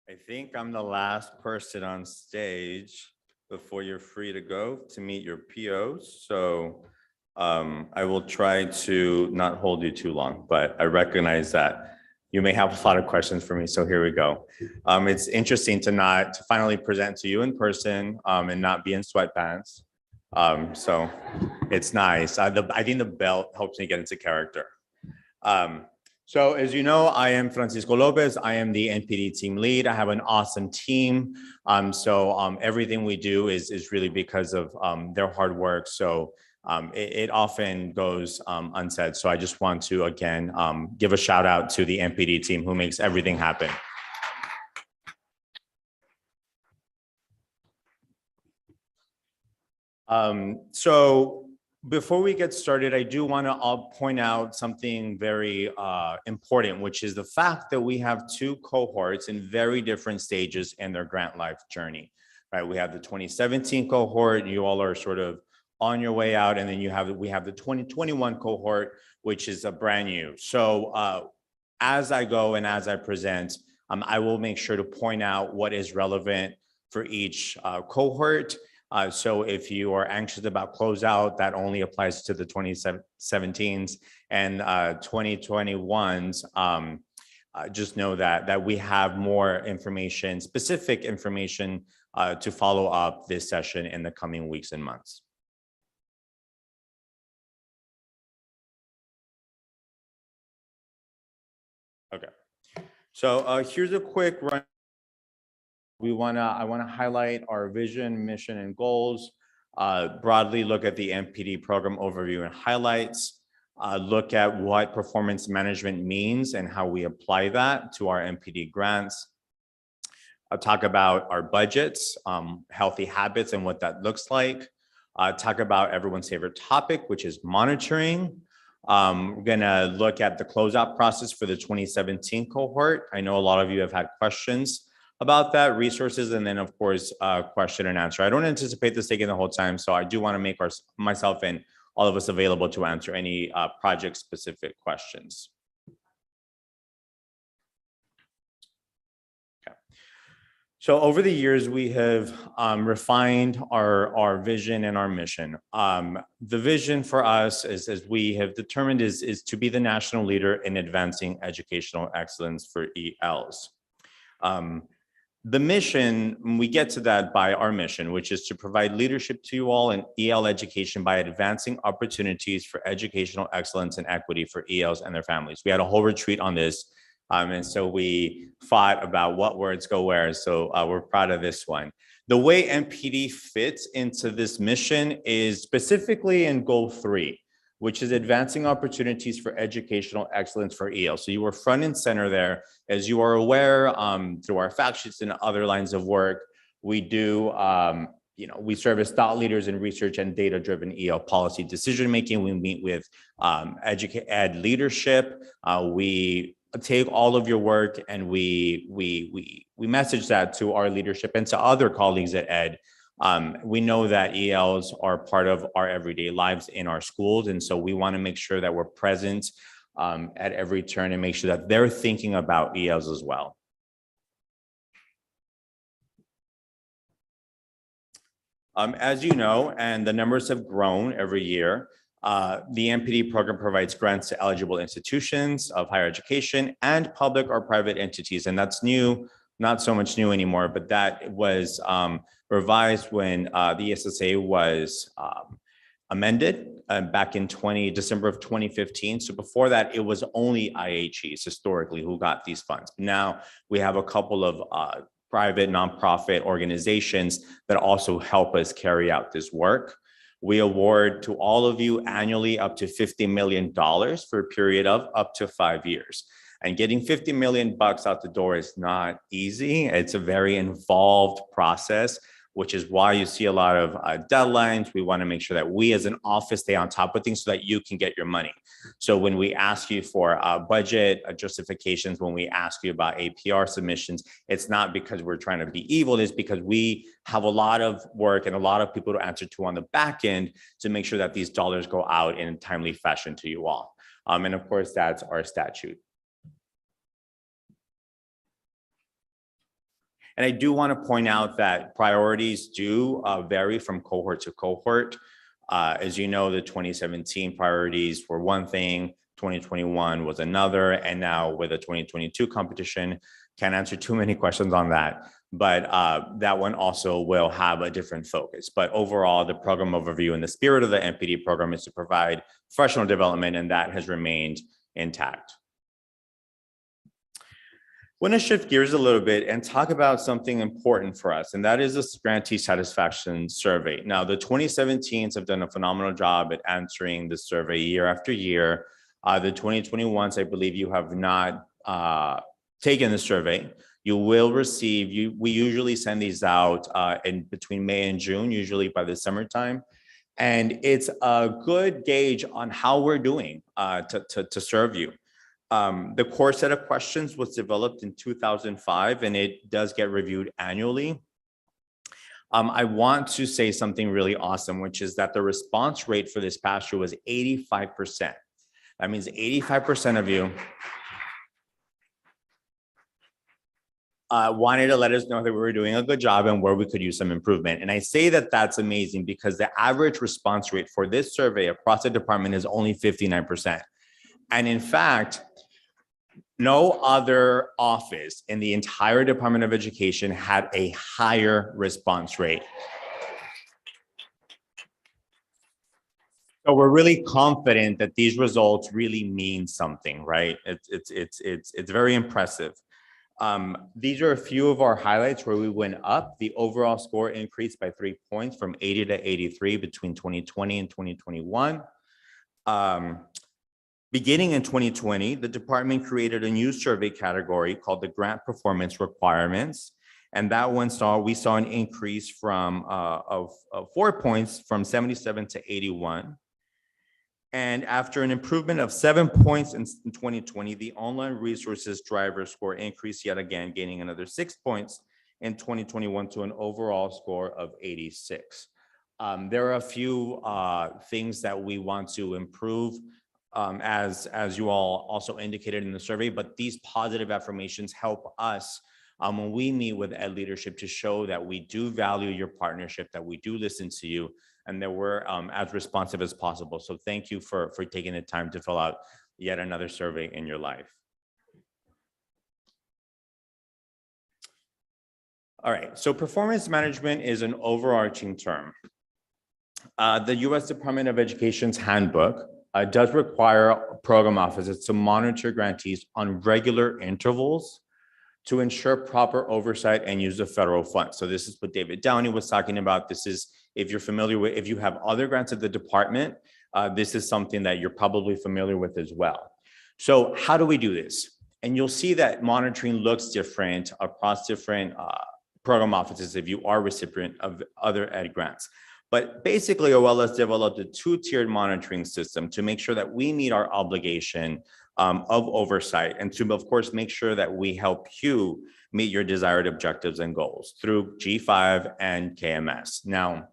I think I'm the last person on stage before you're free to go to meet your POs. So I will try to not hold you too long, but I recognize that you may have a lot of questions for me. So here we go. It's interesting to finally present to you in person and not be in sweatpants. So it's nice. I think the belt helps me get into character. So as you know, I am Francisco Lopez. I am the NPD team lead. I have an awesome team. Everything we do is really because of their hard work. So it often goes unsaid. So I just want to, again, give a shout out to the NPD team who makes everything happen. So before we get started, I do want to point out something very important, which is the fact that we have two cohorts in very different stages in their grant life journey, right? We have the 2017 cohort, you all are sort of on your way out, and then we have the 2021 cohort, which is a brand new. So as I go and as I present, I will make sure to point out what is relevant for each cohort. So if you are anxious about closeout, that only applies to the 2017s and 2021s. Just know that we have more information, specific information to follow up this session in the coming weeks and months. Okay, so here's a quick run. I want to highlight our vision, mission, and goals. Broadly look at the NPD program overview and highlights. Look at what performance management means and how we apply that to our NPD grants. I'll talk about our budgets, healthy habits, and what that looks like. Talk about everyone's favorite topic, which is monitoring. We're gonna look at the closeout process for the 2017 cohort. I know a lot of you have had questions about that, resources, and then of course, question and answer. I don't anticipate this taking the whole time, so I do want to make myself and all of us available to answer any project-specific questions. Okay. So over the years, we have refined our vision and our mission. The vision for us, as we have determined, is to be the national leader in advancing educational excellence for ELs. The mission, we get to that by our mission, which is to provide leadership to you all in EL education by advancing opportunities for educational excellence and equity for ELs and their families. We had a whole retreat on this, and so we fought about what words go where, so we're proud of this one. The way NPD fits into this mission is specifically in goal 3, which is advancing opportunities for educational excellence for EL. So you were front and center there. As you are aware, through our fact sheets and other lines of work, we do, we serve as thought leaders in research and data-driven EL policy decision-making. We meet with ed leadership. We take all of your work and we message that to our leadership and to other colleagues at ed. We know that ELs are part of our everyday lives in our schools. And so we want to make sure that we're present at every turn and make sure that they're thinking about ELs as well. As you know, and the numbers have grown every year, the NPD program provides grants to eligible institutions of higher education and public or private entities. And that's new, not so much new anymore, but that was revised when the ESSA was amended back in December of 2015. So before that, it was only IHEs historically who got these funds. Now we have a couple of private nonprofit organizations that also help us carry out this work. We award to all of you annually up to $50 million for a period of up to 5 years. And getting 50 million bucks out the door is not easy. It's a very involved process, which is why you see a lot of deadlines. We want to make sure that we as an office stay on top of things so that you can get your money. So when we ask you for budget justifications, when we ask you about APR submissions, it's not because we're trying to be evil. It's because we have a lot of work and a lot of people to answer to on the back end to make sure that these dollars go out in a timely fashion to you all. And of course, that's our statute. And I do want to point out that priorities do vary from cohort to cohort. As you know, the 2017 priorities were one thing, 2021 was another, and now with the 2022 competition, can't answer too many questions on that, but that one also will have a different focus. But overall, the program overview and the spirit of the NPD program is to provide professional development, and that has remained intact. I want to shift gears a little bit and talk about something important for us, and that is this grantee satisfaction survey. Now, the 2017s have done a phenomenal job at answering the survey year after year. The 2021s, I believe you have not taken the survey. You will receive, we usually send these out in between May and June, usually by the summertime. And it's a good gauge on how we're doing to serve you. The core set of questions was developed in 2005, and it does get reviewed annually. I want to say something really awesome, which is that the response rate for this past year was 85%. That means 85% of you wanted to let us know that we were doing a good job and where we could use some improvement. And I say that that's amazing because the average response rate for this survey across the department is only 59%. And in fact, no other office in the entire Department of Education had a higher response rate. So we're really confident that these results really mean something, right? It's very impressive. These are a few of our highlights where we went up. The overall score increased by 3 points from 80 to 83 between 2020 and 2021. Beginning in 2020, the department created a new survey category called the Grant Performance Requirements. And that one we saw an increase from of 4 points from 77 to 81. And after an improvement of 7 points in 2020, the online resources driver score increased yet again, gaining another 6 points in 2021 to an overall score of 86. There are a few things that we want to improve as you all also indicated in the survey, but these positive affirmations help us when we meet with ed leadership to show that we do value your partnership, that we do listen to you, and that we're as responsive as possible. So thank you for taking the time to fill out yet another survey in your life. All right, so performance management is an overarching term. The U.S. Department of Education's handbook does require program offices to monitor grantees on regular intervals to ensure proper oversight and use of federal funds. So this is what David Downey was talking about. This is, if you're familiar with, if you have other grants at the department, this is something that you're probably familiar with as well. So how do we do this? And you'll see that monitoring looks different across different program offices if you are recipient of other ed grants. But basically, OL has developed a two-tiered monitoring system to make sure that we meet our obligation of oversight and to, of course, make sure that we help you meet your desired objectives and goals through G5 and KMS. Now,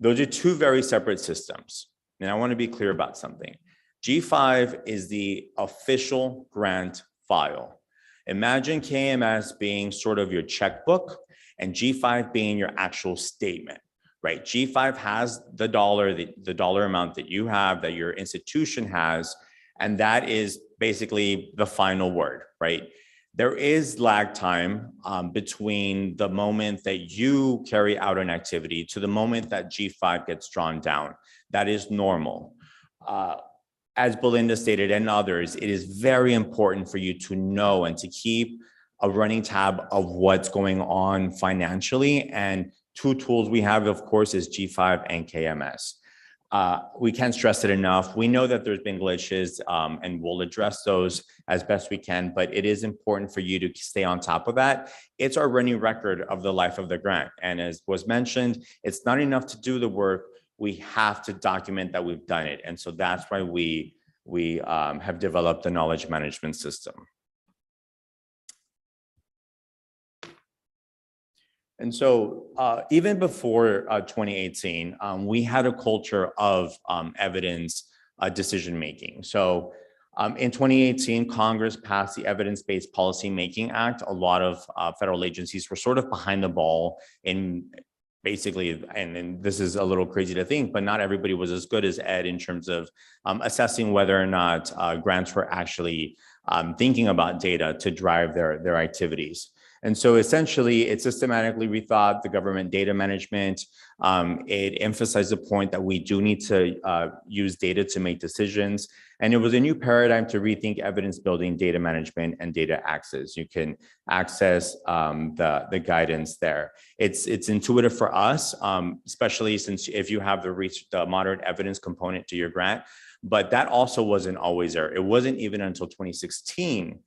those are two very separate systems. And I want to be clear about something. G5 is the official grant file. Imagine KMS being sort of your checkbook and G5 being your actual statement. Right, G5 has the dollar amount that you have, that your institution has, and that is basically the final word, right? There is lag time between the moment that you carry out an activity to the moment that G5 gets drawn down. That is normal. As Belinda stated and others, it is very important for you to know and to keep a running tab of what's going on financially. And two tools we have, of course, is G5 and KMS. We can't stress it enough. We know that there's been glitches and we'll address those as best we can, but it is important for you to stay on top of that. It's our running record of the life of the grant. And as was mentioned, it's not enough to do the work. We have to document that we've done it. And so that's why we have developed the knowledge management system. And so even before 2018, we had a culture of evidence decision-making. So In 2018, Congress passed the Evidence-Based Policymaking Act. A lot of federal agencies were sort of behind the ball in basically, and this is a little crazy to think, but not everybody was as good as Ed in terms of assessing whether or not grants were actually thinking about data to drive their activities. And so essentially, it systematically rethought the government data management. It emphasized the point that we do need to use data to make decisions. And it was a new paradigm to rethink evidence building, data management, and data access. You can access the guidance there. It's intuitive for us, especially since if you have the moderate evidence component to your grant, but that also wasn't always there. It wasn't even until 2016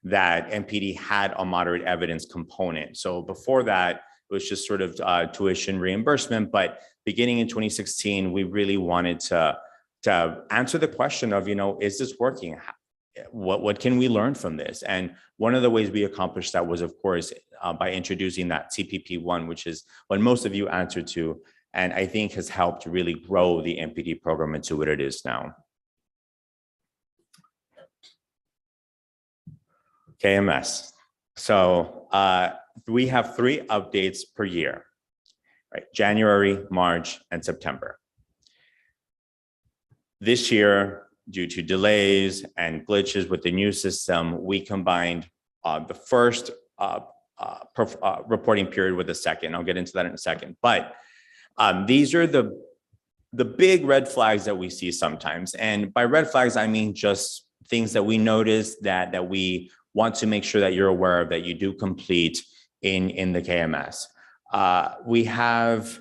that NPD had a moderate evidence component. So before that, it was just sort of tuition reimbursement. But beginning in 2016, we really wanted to answer the question of, is this working? What can we learn from this? And one of the ways we accomplished that was, of course, by introducing that CPP1, which is what most of you answered to, and I think has helped really grow the NPD program into what it is now. KMS. So we have 3 updates per year, right? January, March, and September. This year, due to delays and glitches with the new system, we combined the first reporting period with the second. I'll get into that in a second. But these are the big red flags that we see sometimes. And by red flags, I mean just things that we notice that we want to make sure that you're aware of, that you do complete in the KMS. We have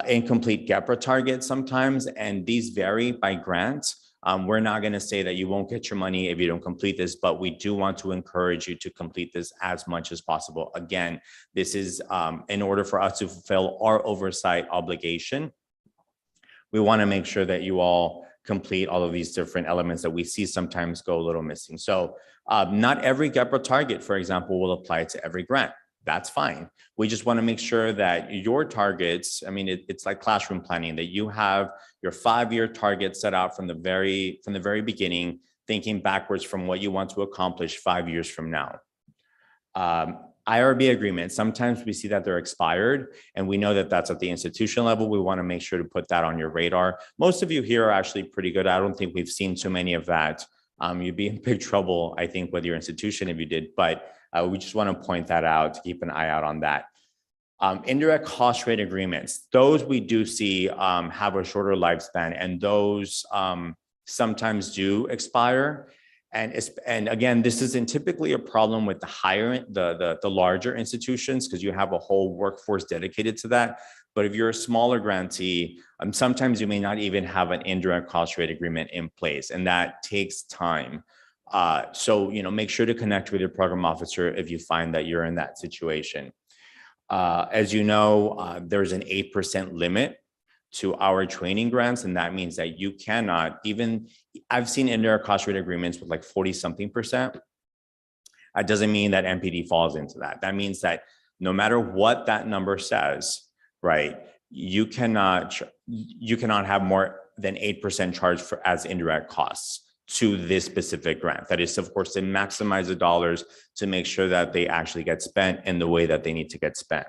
incomplete GEPRA targets sometimes, and these vary by grant. We're not going to say that you won't get your money if you don't complete this, but we do want to encourage you to complete this as much as possible. Again, this is in order for us to fulfill our oversight obligation. We want to make sure that you all complete all of these different elements that we see sometimes go a little missing. So not every GEPRA target, for example, will apply to every grant. That's fine. We just want to make sure that your targets, I mean, it's like classroom planning, that you have your 5-year target set out from the very beginning, thinking backwards from what you want to accomplish 5 years from now. Irb Agreement, sometimes we see that they're expired, and we know that that's at the institution level. We want to make sure to put that on your radar. Most of you here are actually pretty good. I don't think we've seen too many of that. You'd be in big trouble, I think, with your institution if you did, but we just want to point that out to keep an eye out on that. Indirect cost rate agreements, those we do see have a shorter lifespan, and those sometimes do expire. And again, this isn't typically a problem with the larger institutions, because you have a whole workforce dedicated to that. But if you're a smaller grantee, sometimes you may not even have an indirect cost rate agreement in place, and that takes time. So, make sure to connect with your program officer if you find that you're in that situation. As you know, there's an 8% limit to our training grants, and that means that you cannot even, I've seen indirect cost rate agreements with like 40-something%. That doesn't mean that NPD falls into that. That means that no matter what that number says, right, you cannot have more than 8% charged as indirect costs to this specific grant. That is, of course, to maximize the dollars to make sure that they actually get spent in the way that they need to get spent.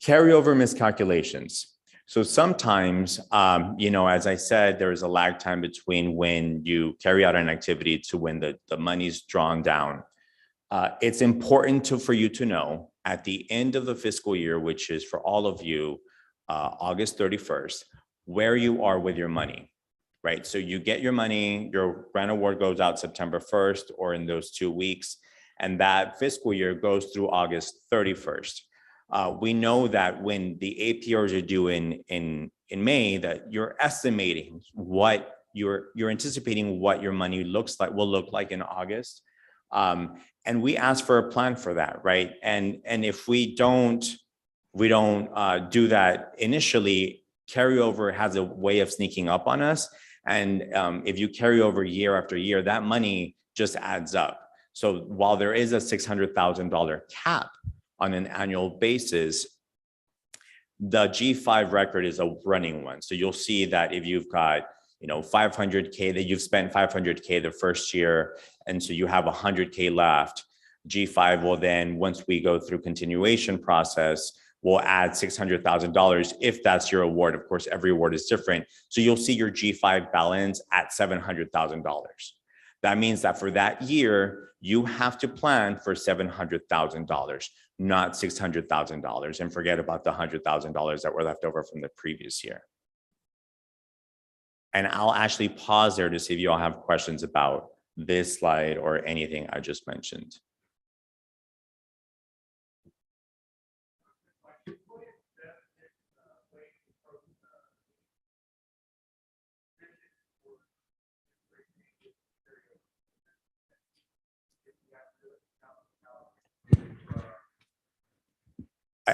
Carryover miscalculations. So sometimes, as I said, there is a lag time between when you carry out an activity to when the money's drawn down. It's important for you to know at the end of the fiscal year, which is for all of you, August 31st, where you are with your money, right? So you get your money, your grant award goes out September 1st or in those 2 weeks, and that fiscal year goes through August 31st. We know that when the APRs are due in May, that you're estimating what you're anticipating what your money will look like in August. And we ask for a plan for that, right? And if we don't do that initially, carryover has a way of sneaking up on us. And if you carry over year after year, that money just adds up. So while there is a $600,000 cap on an annual basis, the G5 record is a running one. So you'll see that if you've got 500K that you've spent 500K the first year, and so you have 100K left. G5 will then, once we go through continuation process, will add $600,000 if that's your award. Of course, every award is different. So you'll see your G5 balance at $700,000. That means that for that year, you have to plan for $700,000, not $600,000, and forget about the $100,000 that were left over from the previous year. And I'll actually pause there to see if you all have questions about this slide or anything I just mentioned.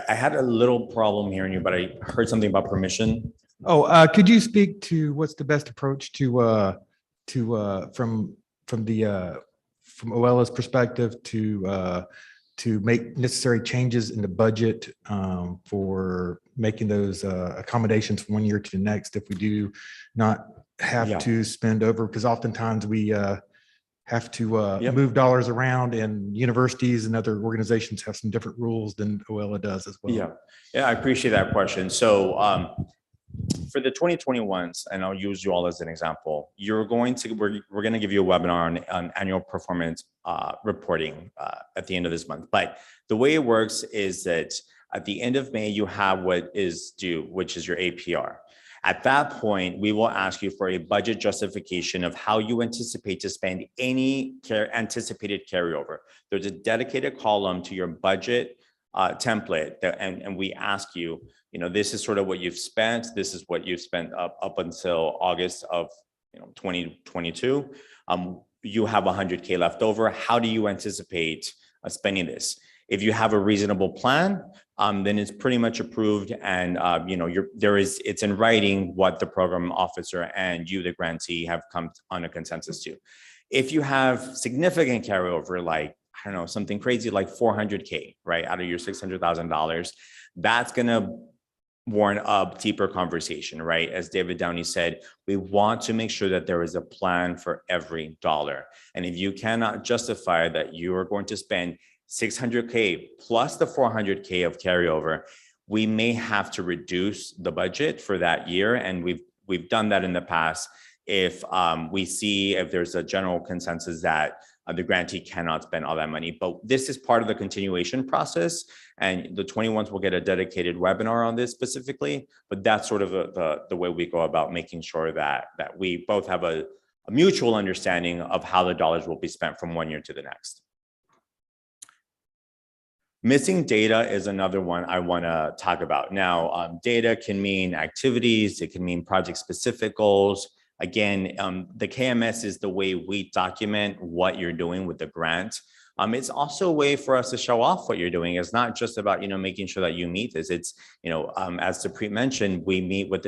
I had a little problem hearing you, but I heard something about permission. Oh, could you speak to what's the best approach from OLA's perspective to make necessary changes in the budget for making those accommodations from one year to the next if we do not have to spend over, because oftentimes we have to move dollars around, and universities and other organizations have some different rules than OLA does as well. Yeah, I appreciate that question. So for the 2021s, and I'll use you all as an example, we're going to give you a webinar on annual performance reporting at the end of this month. But the way it works is that at the end of May, you have what is due, which is your APR. At that point, we will ask you for a budget justification of how you anticipate to spend any anticipated carryover. There's a dedicated column to your budget template and we ask you, this is sort of what you've spent. This is what you've spent up until August of 2022. You have 100K left over. How do you anticipate spending this? If you have a reasonable plan, then it's pretty much approved, and it's in writing what the program officer and you, the grantee, have come on a consensus to. If you have significant carryover, like something crazy like 400K, right, out of your $600,000, that's gonna warrant a deeper conversation, right? As David Downey said, we want to make sure that there is a plan for every dollar, and if you cannot justify that you are going to spend 600K plus the 400K of carryover, we may have to reduce the budget for that year. And we've done that in the past. If we see if there's a general consensus that the grantee cannot spend all that money, but this is part of the continuation process. And the 21s will get a dedicated webinar on this specifically, but that's sort of the way we go about making sure that we both have a mutual understanding of how the dollars will be spent from one year to the next. Missing data is another one I want to talk about. Now, data can mean activities, it can mean project-specific goals. Again, the KMS is the way we document what you're doing with the grant. It's also a way for us to show off what you're doing. It's not just about making sure that you meet this. It's as Supreet mentioned,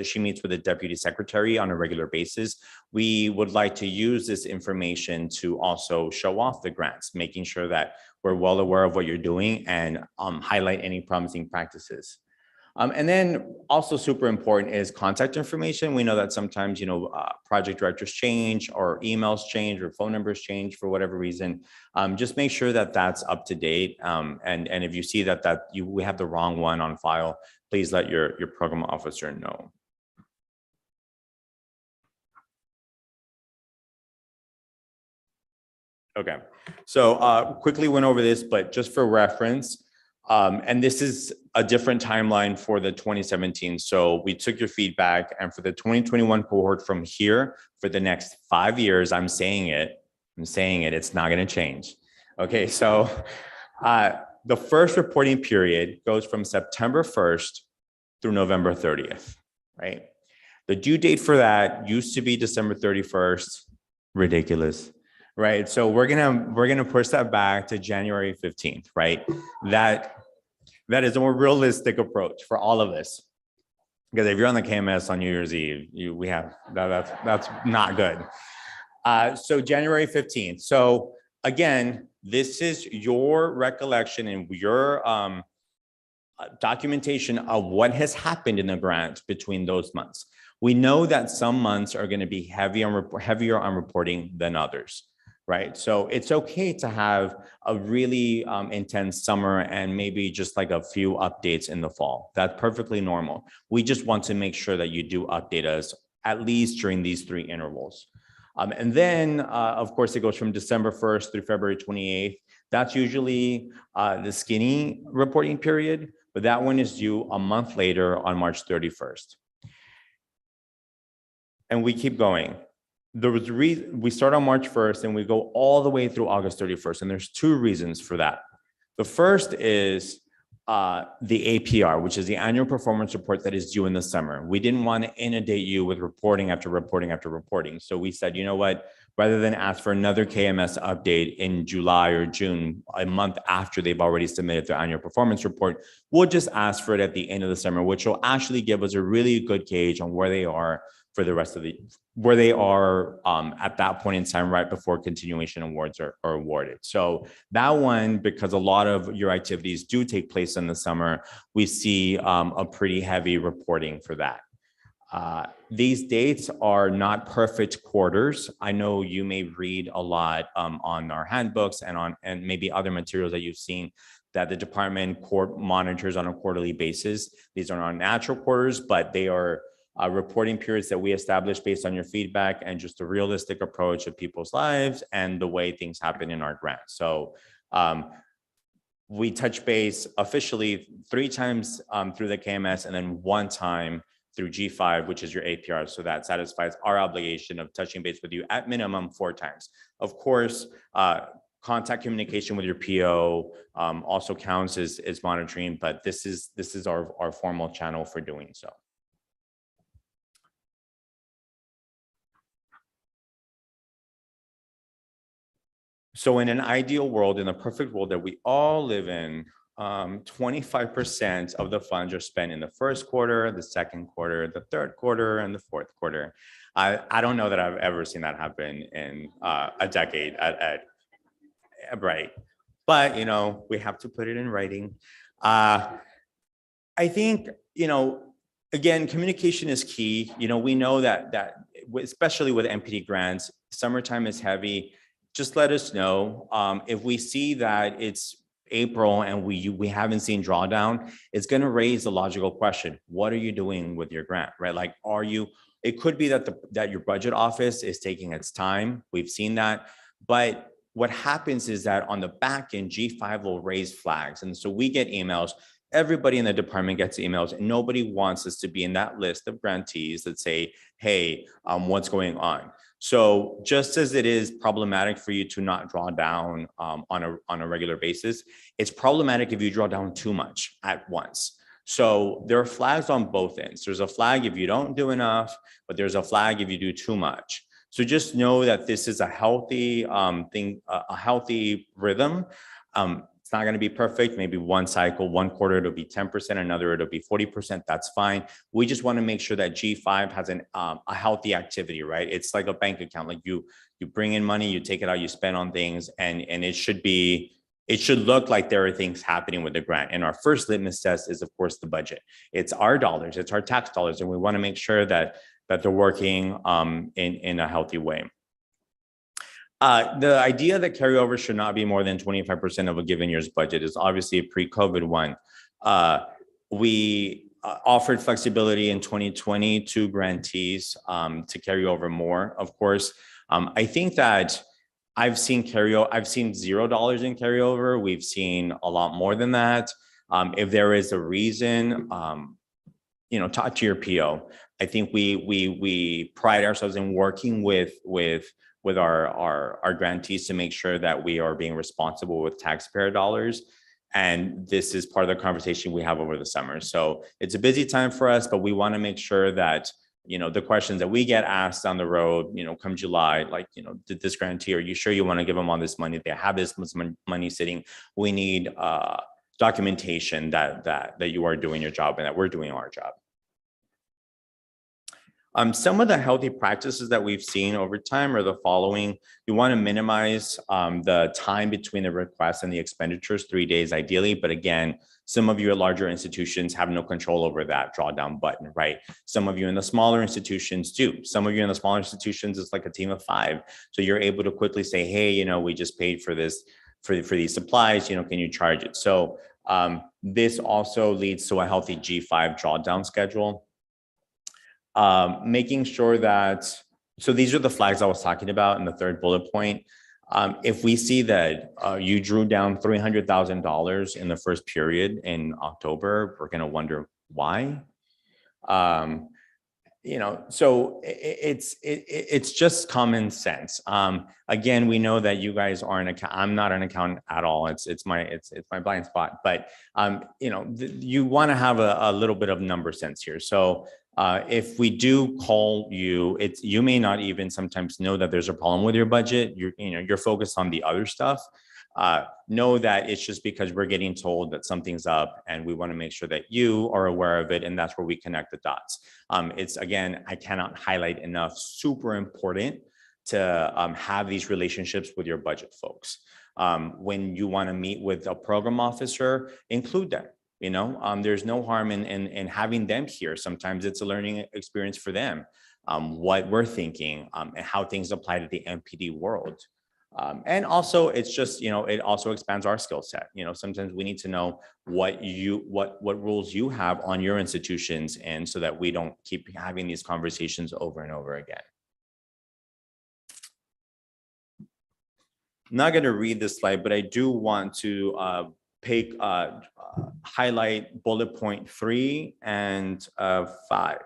she meets with the deputy secretary on a regular basis. We would like to use this information to also show off the grants, making sure that we're well aware of what you're doing and highlight any promising practices. And then also super important is contact information. We know that sometimes, project directors change or emails change or phone numbers change for whatever reason. Just make sure that that's up to date. And if you see that we have the wrong one on file, please let your program officer know. Okay, so quickly went over this, but just for reference, and this is a different timeline for the 2017. So we took your feedback, and for the 2021 cohort from here, for the next 5 years, I'm saying it, it's not going to change. Okay, so the first reporting period goes from September 1st through November 30th, right? The due date for that used to be December 31st, ridiculous. Right, so we're gonna push that back to January 15th, right? That is a more realistic approach for all of this, because if you're on the KMS on New Year's Eve, that's not good. So January 15th. So again, this is your recollection and your documentation of what has happened in the grant between those months. We know that some months are going to be heavier on reporting than others, right? So it's okay to have a really intense summer and maybe just like a few updates in the fall. That's perfectly normal. We just want to make sure that you do update us at least during these 3 intervals. And then, of course, it goes from December 1st through February 28th. That's usually the skinny reporting period, but that one is due a month later on March 31st. And we keep going. We start on March 1st and we go all the way through August 31st. And there's 2 reasons for that. The first is the APR, which is the annual performance report that is due in the summer. We didn't want to inundate you with reporting after reporting after reporting. So we said, you know what, rather than ask for another KMS update in July or June, a month after they've already submitted their annual performance report, we'll just ask for it at the end of the summer, which will actually give us a really good gauge on where they are for the rest of where they are at that point in time, right before continuation awards are awarded. So that one, because a lot of your activities do take place in the summer, we see a pretty heavy reporting for that. These dates are not perfect quarters. I know you may read a lot on our handbooks and maybe other materials that you've seen that the department monitors on a quarterly basis. These are not natural quarters, but they are reporting periods that we establish based on your feedback and just a realistic approach of people's lives and the way things happen in our grant. So we touch base officially 3 times through the KMS and then 1 time through G5, which is your APR. So that satisfies our obligation of touching base with you at minimum 4 times. Of course, contact communication with your PO also counts as monitoring, but this is our formal channel for doing so. So in an ideal world, in a perfect world that we all live in, 25% of the funds are spent in the first quarter, the second quarter, the third quarter, and the fourth quarter. I don't know that I've ever seen that happen in a decade at right. But, you know, we have to put it in writing. I think, you know, again, communication is key. You know, we know that especially with NPD grants, summertime is heavy. Just let us know. If we see that it's April and we haven't seen drawdown, it's going to raise the logical question: what are you doing with your grant, right? Like, it could be that your budget office is taking its time. We've seen that, but what happens is that on the back end, G5 will raise flags, and so we get emails. Everybody in the department gets emails, and nobody wants us to be in that list of grantees that say, "Hey, what's going on?" So just as it is problematic for you to not draw down on a regular basis, it's problematic if you draw down too much at once. So there are flags on both ends. There's a flag if you don't do enough, but there's a flag if you do too much. So just know that this is a healthy thing, a healthy rhythm. It's not going to be perfect. Maybe one cycle, one quarter, it'll be 10%, another, it'll be 40%. That's fine. We just want to make sure that G5 has a healthy activity, right? It's like a bank account. Like you bring in money, you take it out, you spend on things, and it should look like there are things happening with the grant. And our first litmus test is, of course, the budget. It's our dollars, it's our tax dollars, and we want to make sure that they're working in a healthy way. The idea that carryover should not be more than 25% of a given year's budget is obviously a pre-COVID one. We offered flexibility in 2020 to grantees to carry over more. Of course, I think that I've seen $0 in carryover. We've seen a lot more than that. If there is a reason, you know, talk to your PO. I think we pride ourselves in working with our grantees to make sure that we are being responsible with taxpayer dollars. And this is part of the conversation we have over the summer. So it's a busy time for us, but we want to make sure that, you know, the questions that we get asked on the road, you know, come July, like, you know, did this grantee, are you sure you want to give them all this money? They have this money sitting. We need documentation that you are doing your job and that we're doing our job. Some of the healthy practices that we've seen over time are the following. You want to minimize the time between the request and the expenditures, 3 days ideally. But again, some of you at larger institutions have no control over that drawdown button, right? Some of you in the smaller institutions do. Some of you in the smaller institutions, it's like a team of 5. So you're able to quickly say, hey, you know, we just paid for this, for these supplies, you know, can you charge it? So this also leads to a healthy G5 drawdown schedule. Making sure that, so these are the flags I was talking about in the third bullet point. If we see that you drew down $300,000 in the first period in October, we're going to wonder why. You know, so it's just common sense. Again, we know that you guys are an accountant. I'm not an accountant at all. It's my blind spot. But you know, you want to have a little bit of number sense here. So if we do call you, you may not even sometimes know that there's a problem with your budget. You're focused on the other stuff. Know that it's just because we're getting told that something's up, and we want to make sure that you are aware of it, and that's where we connect the dots. It's, again, I cannot highlight enough, super important to have these relationships with your budget folks. When you want to meet with a program officer, include them. You know, there's no harm in having them here. Sometimes it's a learning experience for them, what we're thinking, and how things apply to the NPD world. And also, it's just, you know, it also expands our skill set. You know, sometimes we need to know what rules you have on your institutions, and so that we don't keep having these conversations over and over again. I'm not going to read this slide, but I do want to highlight bullet point 3 and 5.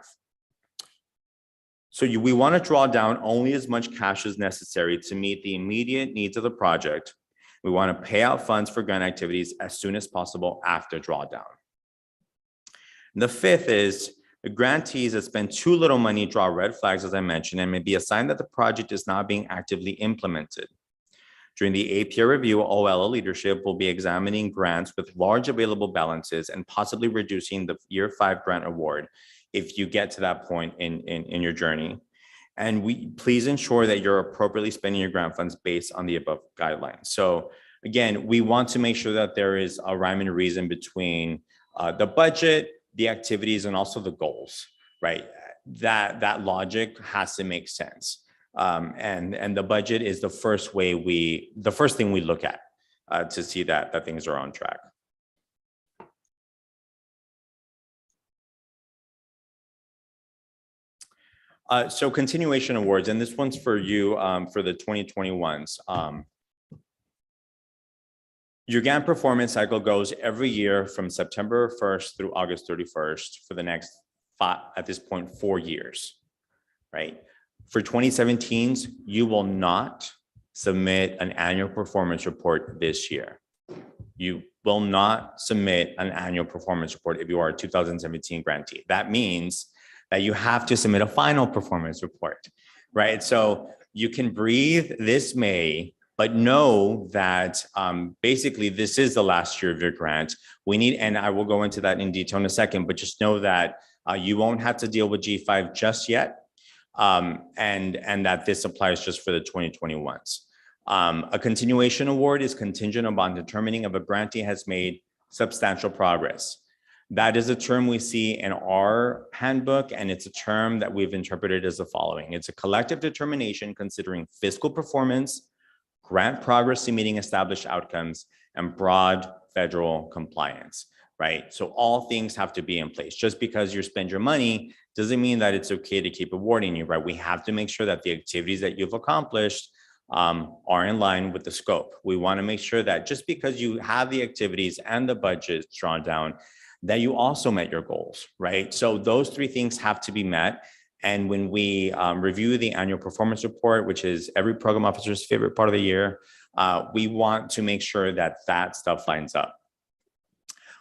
So we want to draw down only as much cash as necessary to meet the immediate needs of the project. We want to pay out funds for grant activities as soon as possible after drawdown. And the 5th is the grantees that spend too little money draw red flags, as I mentioned, and may be a sign that the project is not being actively implemented. During the APR review, OLL leadership will be examining grants with large available balances and possibly reducing the year 5 grant award if you get to that point in your journey. And please ensure that you're appropriately spending your grant funds based on the above guidelines. So again, we want to make sure that there is a rhyme and reason between the budget, the activities, and also the goals, right? That logic has to make sense. And the budget is the first thing we look at to see that things are on track. So continuation awards, and this one's for you for the 2021s. Your grant performance cycle goes every year from September 1st through August 31st for the next 5, at this point, 4 years, right? For 2017s, you will not submit an annual performance report this year. You will not submit an annual performance report if you are a 2017 grantee. That means that you have to submit a final performance report, right? So you can breathe this May, but know that basically this is the last year of your grant. We need, and I will go into that in detail in a second, but just know that you won't have to deal with G5 just yet. And that this applies just for the 2021s. A continuation award is contingent upon determining if a grantee has made substantial progress. That is a term we see in our handbook, and it's a term that we've interpreted as the following. It's a collective determination considering fiscal performance, grant progress to meeting established outcomes, and broad federal compliance, right? So all things have to be in place. Just because you spend your money doesn't mean that it's okay to keep awarding you, right? We have to make sure that the activities that you've accomplished are in line with the scope. We want to make sure that just because you have the activities and the budget drawn down, that you also met your goals, right? So those 3 things have to be met. And when we review the annual performance report, which is every program officer's favorite part of the year, we want to make sure that that stuff lines up.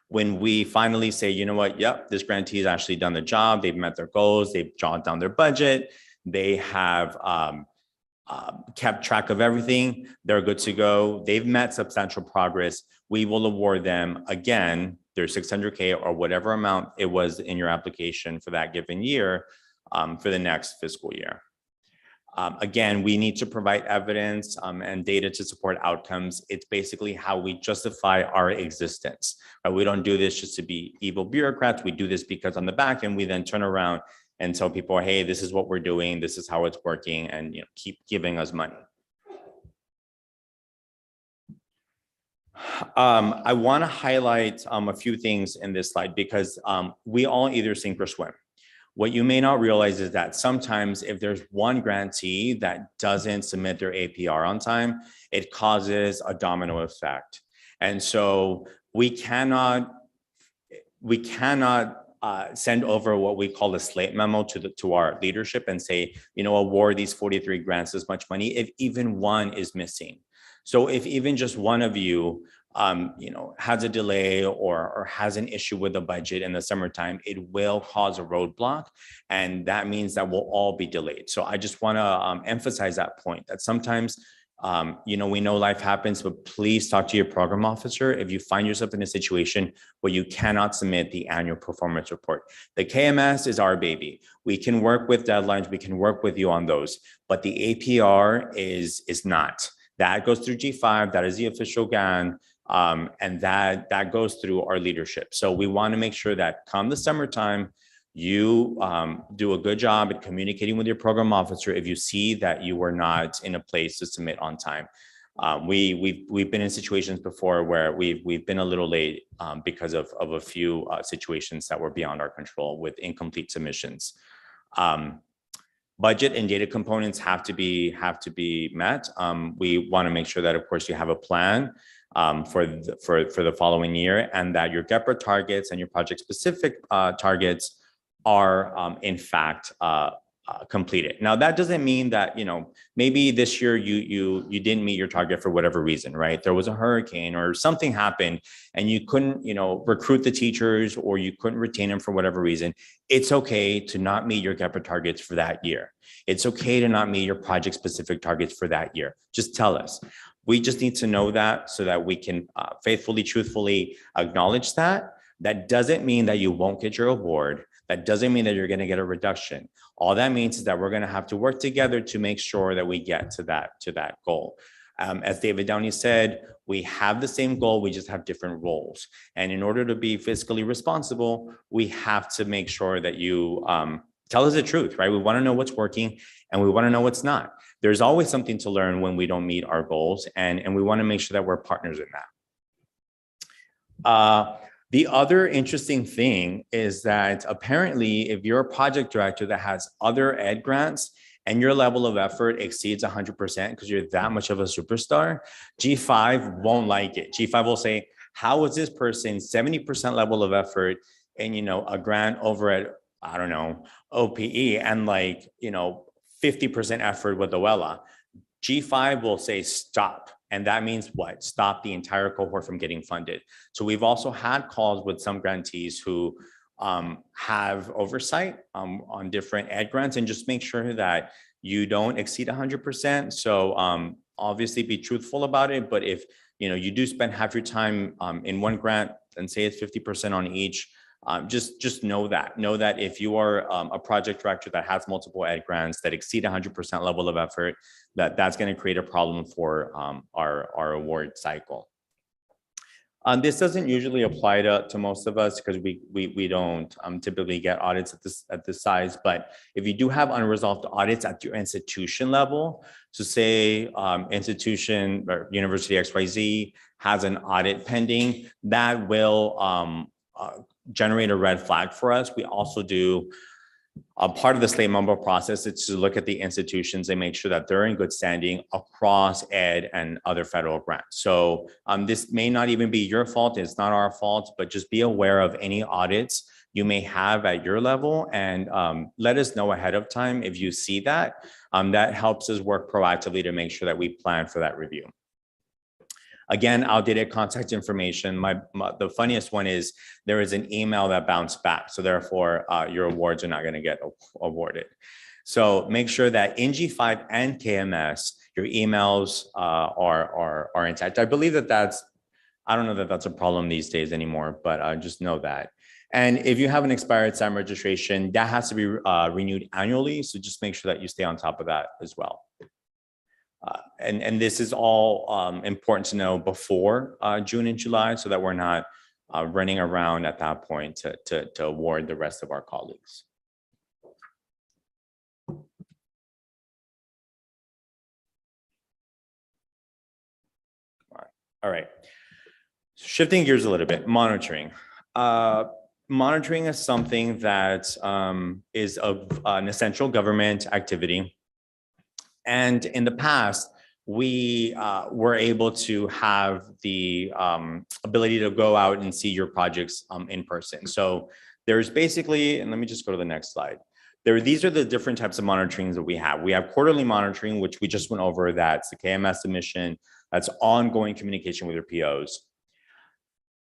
When we finally say, you know what, yep, this grantee has actually done the job, they've met their goals, they've jotted down their budget, they have kept track of everything, they're good to go, they've met substantial progress, we will award them again their $600K or whatever amount it was in your application for that given year, for the next fiscal year. Again, we need to provide evidence and data to support outcomes. It's basically how we justify our existence. We don't do this just to be evil bureaucrats. We do this because on the back end, we then turn around and tell people, hey, this is what we're doing. This is how it's working, and keep giving us money. I want to highlight a few things in this slide because we all either sink or swim. What you may not realize is that sometimes if there's one grantee that doesn't submit their APR on time, it causes a domino effect. And so we cannot send over what we call a slate memo to our leadership and say, award these 43 grants as much money if even one is missing. So if even just one of you has a delay or has an issue with the budget in the summertime, it will cause a roadblock. And that means that we'll all be delayed. So I just want to emphasize that point that sometimes, we know life happens, but please talk to your program officer if you find yourself in a situation where you cannot submit the annual performance report. The KMS is our baby. We can work with deadlines. We can work with you on those, but the APR is not. That goes through G5. That is the official GAN. And that goes through our leadership. So we want to make sure that come the summertime, you do a good job at communicating with your program officer if you see that you were not in a place to submit on time. We've been in situations before where we've been a little late because of a few situations that were beyond our control with incomplete submissions. Budget and data components have to be met. We want to make sure that, of course, you have a plan for the following year, and that your GEPRA targets and your project specific targets are in fact completed. Now, that doesn't mean that maybe this year you didn't meet your target for whatever reason, right? There was a hurricane or something happened and you couldn't recruit the teachers, or you couldn't retain them for whatever reason. It's okay to not meet your GEPRA targets for that year. It's okay to not meet your project specific targets for that year. Just tell us. We just need to know that so that we can faithfully, truthfully acknowledge that. That doesn't mean that you won't get your award. That doesn't mean that you're going to get a reduction. All that means is that we're going to have to work together to make sure that we get to that goal. As David Downey said, we have the same goal, we just have different roles. And in order to be fiscally responsible, we have to make sure that you tell us the truth, right? We want to know what's working and we want to know what's not. There's always something to learn when we don't meet our goals, and we want to make sure that we're partners in that. The other interesting thing is that apparently if you're a project director that has other ed grants and your level of effort exceeds 100% because you're that much of a superstar, G5 won't like it. G5 will say, how is this person 70% level of effort and, a grant over at, I don't know, OPE and 50% effort with OELA? G5 will say, stop. And that means what? Stop the entire cohort from getting funded. So we've also had calls with some grantees who have oversight on different ed grants, and just make sure that you don't exceed 100%. So obviously be truthful about it. But if you do spend half your time in one grant and say it's 50% on each, just know that if you are a project director that has multiple ed grants that exceed 100% level of effort, that's going to create a problem for our award cycle. This doesn't usually apply to most of us because we don't typically get audits at this size. But if you do have unresolved audits at your institution level, so say institution or University XYZ has an audit pending, that will generate a red flag for us. We also do part of the slate memo process is to look at the institutions and make sure that they're in good standing across ed and other federal grants. So this may not even be your fault. It's not our fault, but just be aware of any audits you may have at your level and let us know ahead of time if you see that. That helps us work proactively to make sure that we plan for that review. Again, outdated contact information. The funniest one is there is an email that bounced back. So therefore, your awards are not going to get awarded. So make sure that in G5 and KMS, your emails are intact. I believe that's I don't know that that's a problem these days anymore, but just know that. And if you have an expired SAM registration, that has to be renewed annually. So just make sure that you stay on top of that as well. And this is all important to know before June and July, so that we're not running around at that point to award the rest of our colleagues. All right. Shifting gears a little bit, monitoring. Monitoring is something that is of an essential government activity. And in the past, we were able to have the ability to go out and see your projects in person. So there's basically, and let me just go to the next slide. These are the different types of monitorings that we have. We have quarterly monitoring, which we just went over. That's the KMS submission. That's ongoing communication with your POs.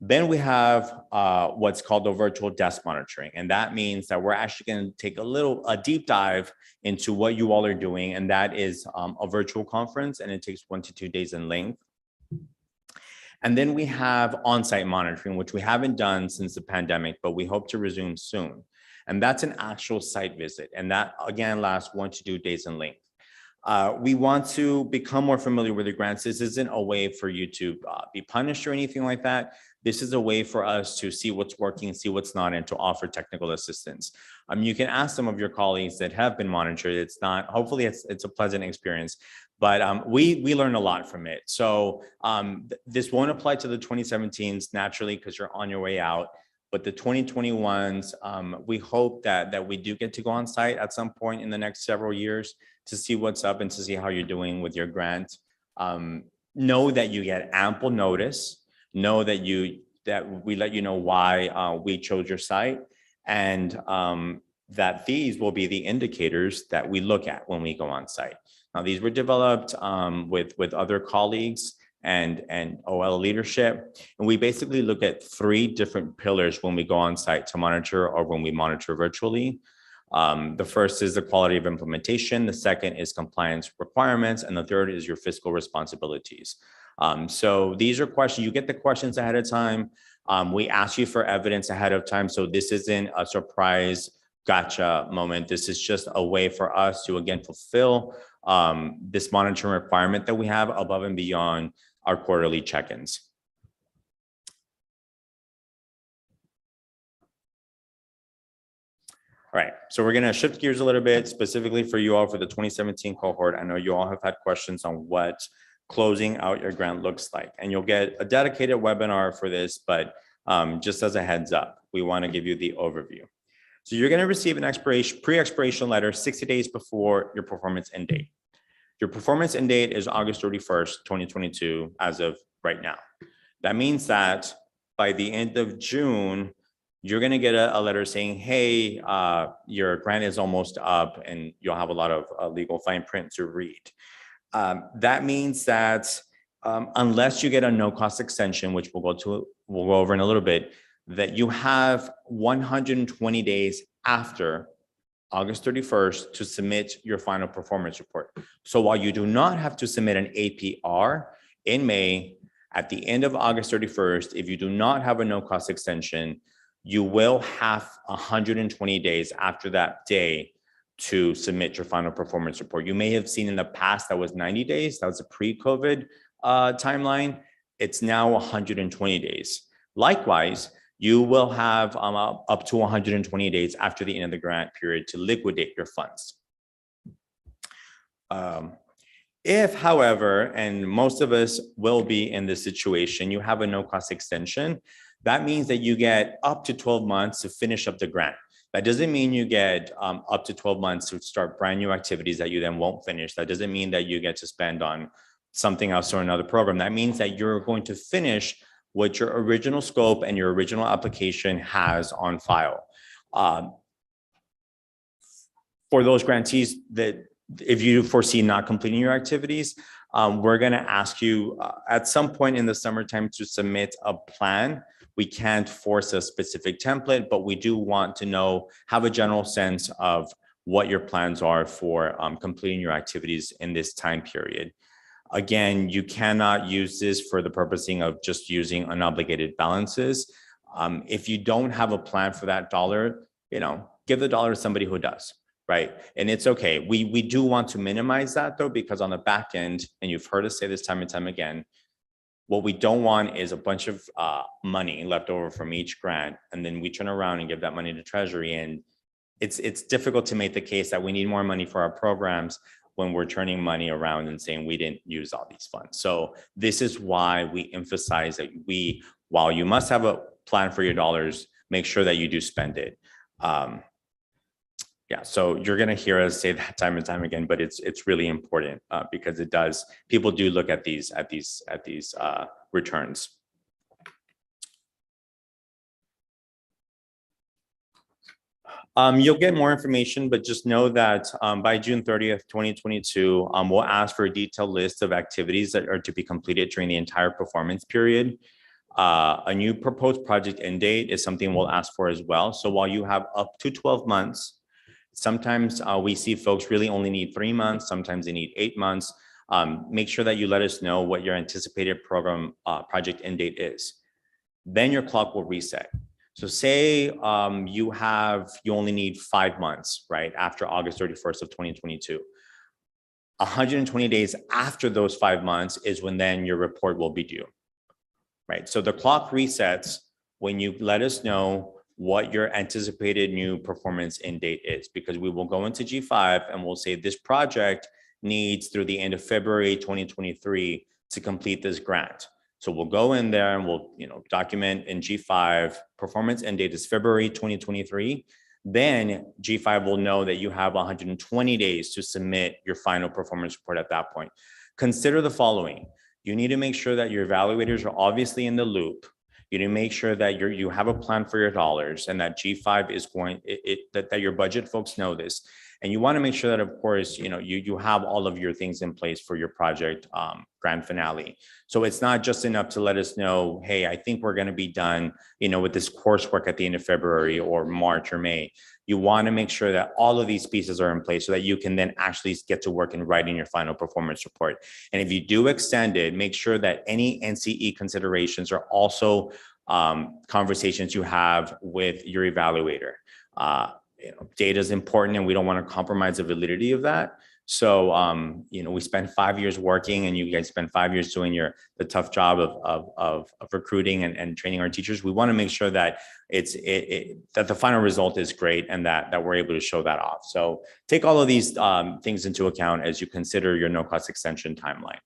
Then we have what's called the virtual desk monitoring. And that means that we're actually going to take a deep dive into what you all are doing. And that is a virtual conference, and it takes 1 to 2 days in length. And then we have on-site monitoring, which we haven't done since the pandemic, but we hope to resume soon. And that's an actual site visit. And that, again, lasts 1 to 2 days in length. We want to become more familiar with the grants. This isn't a way for you to be punished or anything like that. This is a way for us to see what's working, see what's not, and to offer technical assistance. You can ask some of your colleagues that have been monitored. It's not, hopefully it's a pleasant experience, but we learn a lot from it. So this won't apply to the 2017s naturally, because you're on your way out. But the 2021s, we hope that we do get to go on site at some point in the next several years to see what's up and to see how you're doing with your grant. Know that you get ample notice. Know that we let you know why we chose your site, and that these will be the indicators that we look at when we go on site. Now, these were developed with other colleagues and OL leadership. And we basically look at 3 different pillars when we go on site to monitor or when we monitor virtually. The first is the quality of implementation. The second is compliance requirements. And the third is your fiscal responsibilities. So these are questions, you get the questions ahead of time. We ask you for evidence ahead of time. So this isn't a surprise gotcha moment. This is just a way for us to, again, fulfill this monitoring requirement that we have above and beyond our quarterly check-ins. All right, so we're gonna shift gears a little bit, specifically for you all for the 2017 cohort. I know you all have had questions on what closing out your grant looks like, and you'll get a dedicated webinar for this, but just as a heads up, we wanna give you the overview. So you're gonna receive an pre-expiration letter 60 days before your performance end date. Your performance end date is August 31st, 2022, as of right now. That means that by the end of June, you're gonna get a letter saying, hey, your grant is almost up, and you'll have a lot of legal fine print to read. That means that unless you get a no-cost extension, which we'll go over in a little bit, that you have 120 days after August 31st to submit your final performance report. So while you do not have to submit an APR in May, at the end of August 31st, if you do not have a no-cost extension, you will have 120 days after that day to submit your final performance report. You may have seen in the past that was 90 days. That was a pre-COVID timeline. It's now 120 days. Likewise, you will have up to 120 days after the end of the grant period to liquidate your funds. If, however, and most of us will be in this situation, you have a no-cost extension, that means that you get up to 12 months to finish up the grant. That doesn't mean you get up to 12 months to start brand new activities that you then won't finish. That doesn't mean that you get to spend on something else or another program. That means that you're going to finish what your original scope and your original application has on file. For those grantees that if you foresee not completing your activities, we're gonna ask you at some point in the summertime to submit a plan. We can't force a specific template, but we do want to have a general sense of what your plans are for completing your activities in this time period. Again, you cannot use this for the purposing of just using unobligated balances. If you don't have a plan for that dollar, give the dollar to somebody who does, right? And it's okay. We do want to minimize that though, because on the back end, and you've heard us say this time and time again, what we don't want is a bunch of money left over from each grant, and then we turn around and give that money to Treasury. And it's difficult to make the case that we need more money for our programs when we're turning money around and saying we didn't use all these funds. So this is why we emphasize that while you must have a plan for your dollars, make sure that you do spend it. Yeah, so you're going to hear us say that time and time again, but it's really important because people do look at these returns. You'll get more information, but just know that by June 30th, 2022, we'll ask for a detailed list of activities that are to be completed during the entire performance period. A new proposed project end date is something we'll ask for as well. So while you have up to 12 months, sometimes we see folks really only need 3 months, sometimes they need 8 months. Make sure that you let us know what your anticipated program project end date is. Then your clock will reset. So say you only need 5 months, right? After August 31st of 2022. 120 days after those 5 months is when then your report will be due, right? So the clock resets when you let us know what your anticipated new performance end date is, because we will go into G5 and we'll say this project needs through the end of February 2023 to complete this grant. So we'll go in there and we'll document in G5 performance end date is February 2023. Then G5 will know that you have 120 days to submit your final performance report at that point. Consider the following. You need to make sure that your evaluators are obviously in the loop. You need to make sure that you have a plan for your dollars and that G5 is that your budget folks know this. And you want to make sure that, of course, you have all of your things in place for your project grand finale. So it's not just enough to let us know, hey, I think we're going to be done, with this coursework at the end of February or March or May. You want to make sure that all of these pieces are in place so that you can then actually get to work and writing your final performance report. And if you do extend it, make sure that any NCE considerations are also conversations you have with your evaluator. Data is important and we don't want to compromise the validity of that. So, we spent 5 years working and you guys spend 5 years doing the tough job of recruiting and training our teachers. We want to make sure that that the final result is great and that we're able to show that off. So take all of these things into account as you consider your no cost extension timeline.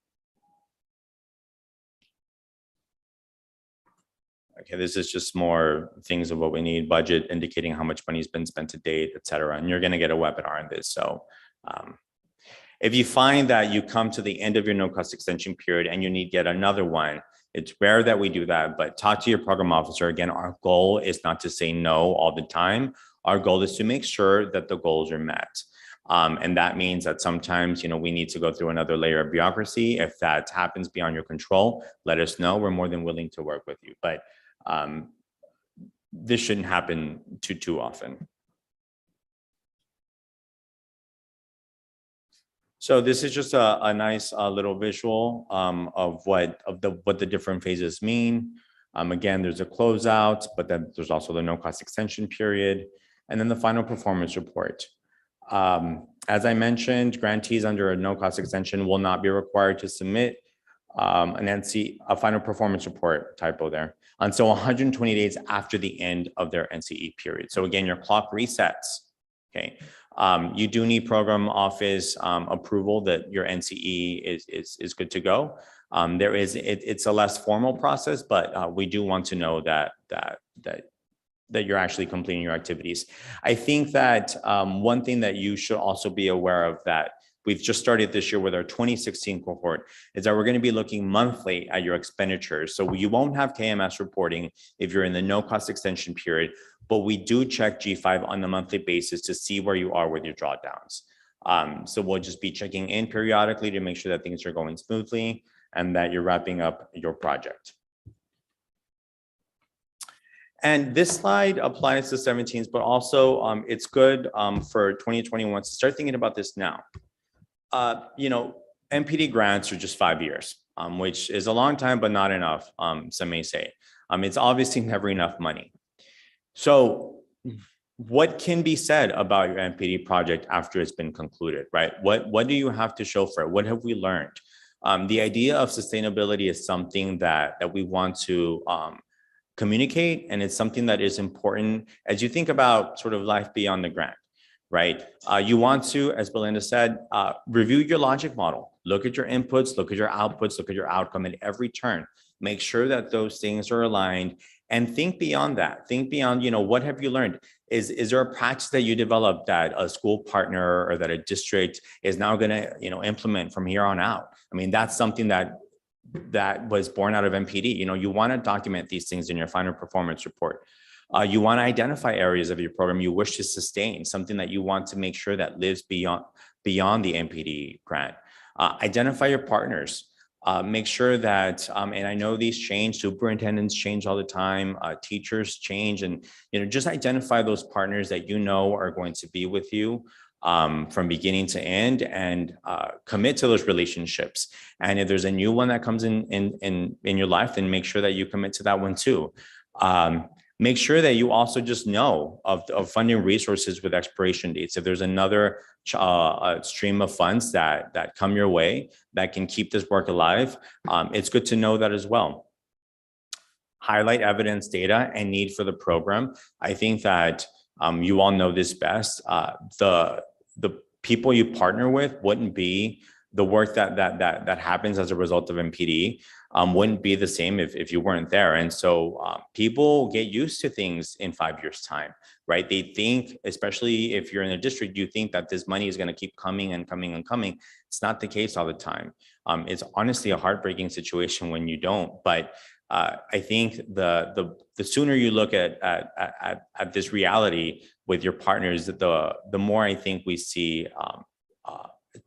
Okay, this is just more things of what we need, budget indicating how much money has been spent to date, et cetera. And you're going to get a webinar on this. So if you find that you come to the end of your no cost extension period and you need yet another one, it's rare that we do that, but talk to your program officer. Again, our goal is not to say no all the time. Our goal is to make sure that the goals are met. And that means that sometimes, we need to go through another layer of bureaucracy. If that happens beyond your control, let us know. We're more than willing to work with you. But this shouldn't happen too often. So this is just a nice little visual of what the different phases mean. Again, there's a closeout, but then there's also the no cost extension period, and then the final performance report. As I mentioned, grantees under a no cost extension will not be required to submit a final performance report, typo there, until 120 days after the end of their NCE period. So again, your clock resets. Okay. You do need program office approval that your NCE is good to go. It's a less formal process, but we do want to know that you're actually completing your activities. I think that one thing that you should also be aware of that we've just started this year with our 2016 cohort is that we're going to be looking monthly at your expenditures. So you won't have KMS reporting if you're in the no cost extension period, but we do check G5 on a monthly basis to see where you are with your drawdowns. So we'll just be checking in periodically to make sure that things are going smoothly and that you're wrapping up your project. And this slide applies to 17s, but also it's good for 2021 to start thinking about this now. NPD grants are just 5 years, which is a long time, but not enough, some may say. It's obviously never enough money. So what can be said about your NPD project after it's been concluded, right? What do you have to show for it? What have we learned? The idea of sustainability is something that we want to communicate, and it's something that is important as you think about sort of life beyond the grant, right? You want to, as Belinda said, review your logic model, look at your inputs, look at your outputs, look at your outcome at every turn, make sure that those things are aligned, and think beyond that. Think beyond, what have you learned? Is there a practice that you developed that a school partner or that a district is now going to, implement from here on out? I mean, that's something that was born out of NPD. You want to document these things in your final performance report. You want to identify areas of your program you wish to sustain, something that you want to make sure that lives beyond the NPD grant. Identify your partners. Make sure that, and I know these change, superintendents change all the time, teachers change, and just identify those partners that are going to be with you from beginning to end, and commit to those relationships. And if there's a new one that comes in your life, then make sure that you commit to that one too. Make sure that you also just know of funding resources with expiration dates. If there's another stream of funds that come your way that can keep this work alive, it's good to know that as well. Highlight evidence, data, and need for the program. I think that you all know this best. The people you partner with wouldn't be the work that happens as a result of NPD. Wouldn't be the same if you weren't there. And so people get used to things in 5 years' time, right? They think, especially if you're in a district, you think that this money is going to keep coming and coming and coming. It's not the case all the time. It's honestly a heartbreaking situation when you don't. But I think the sooner you look at this reality with your partners, the more I think we see